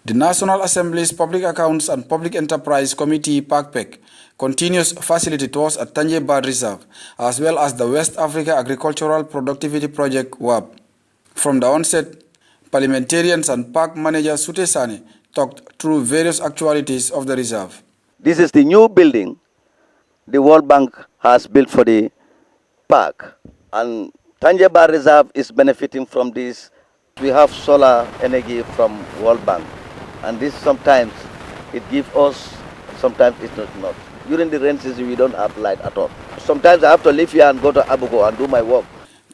The National Assembly's Public Accounts and Public Enterprise Committee (PACPEC) continues facility tours at Tanje Bird Reserve, as well as the West Africa Agricultural Productivity Project (WAP). From the onset, parliamentarians and park manager Sute Sane talked through various actualities of the reserve. This is the new building the World Bank has built for the park, and Tanje Bird Reserve is benefiting from this. We have solar energy from World Bank, and this sometimes it gives us, sometimes it does not. During the rain season, we don't have light at all. Sometimes I have to leave here and go to Abuko and do my work.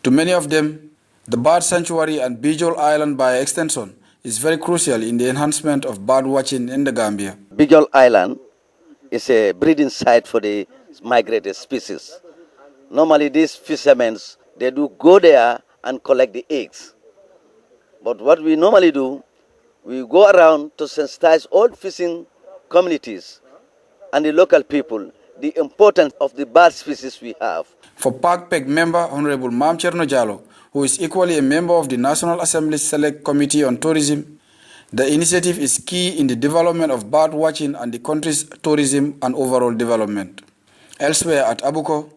To many of them, the bird sanctuary and Bijol Island by extension is very crucial in the enhancement of bird watching in the Gambia. Bijol Island is a breeding site for the migrated species. Normally these fishermen, they do go there and collect the eggs. But what we normally do, we go around to sensitize all fishing communities and the local people the importance of the bird species we have. For PACPEC member Honorable Mam Cherno Jallo, who is equally a member of the National Assembly Select Committee on Tourism, the initiative is key in the development of bird watching and the country's tourism and overall development. Elsewhere at Abuko,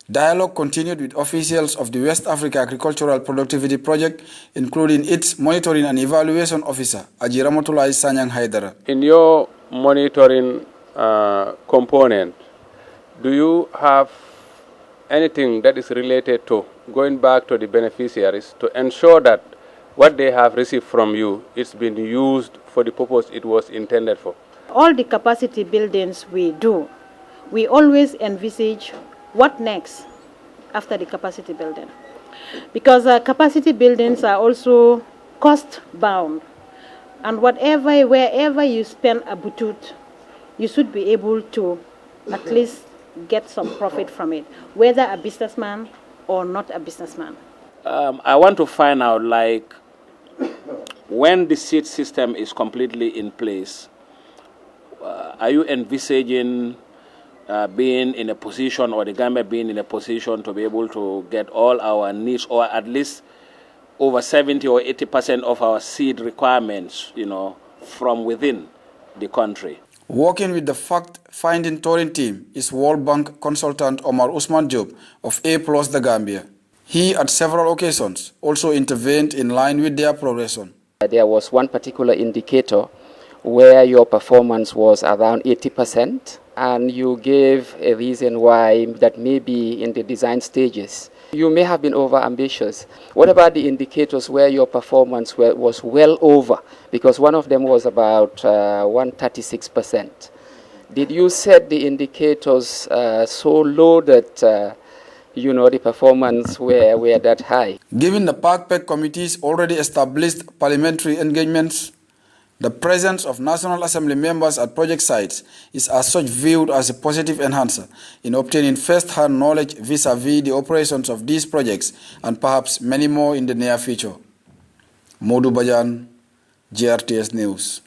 dialogue continued with officials of the West Africa Agricultural Productivity Project, including its monitoring and evaluation officer, Ajiramotulai Sanyang Haidara. In your monitoring component, do you have anything that is related to going back to the beneficiaries to ensure that what they have received from you is being used for the purpose it was intended for? All the capacity buildings we do, we always envisage what next after the capacity building. Because capacity buildings are also cost bound. And wherever you spend a butut, you should be able to at least get some profit from it, whether a businessman or not a businessman. I want to find out, like, when the seed system is completely in place, are you envisaging being in a position, or the Gambia being in a position to be able to get all our needs, or at least over 70 or 80% of our seed requirements, from within the country? Working with the fact-finding touring team is World Bank consultant Omar Usman Job of A+ The Gambia. He, at several occasions, also intervened in line with their progression. There was one particular indicator where your performance was around 80%, and you gave a reason why that may be in the design stages. You may have been over-ambitious. What about the indicators where your performance was well over? Because one of them was about 136%. Did you set the indicators so low that the performance were that high? Given the PACPEC committee's already established parliamentary engagements, the presence of National Assembly members at project sites is as such viewed as a positive enhancer in obtaining first-hand knowledge vis-à-vis the operations of these projects and perhaps many more in the near future. Bajan, GRTS News.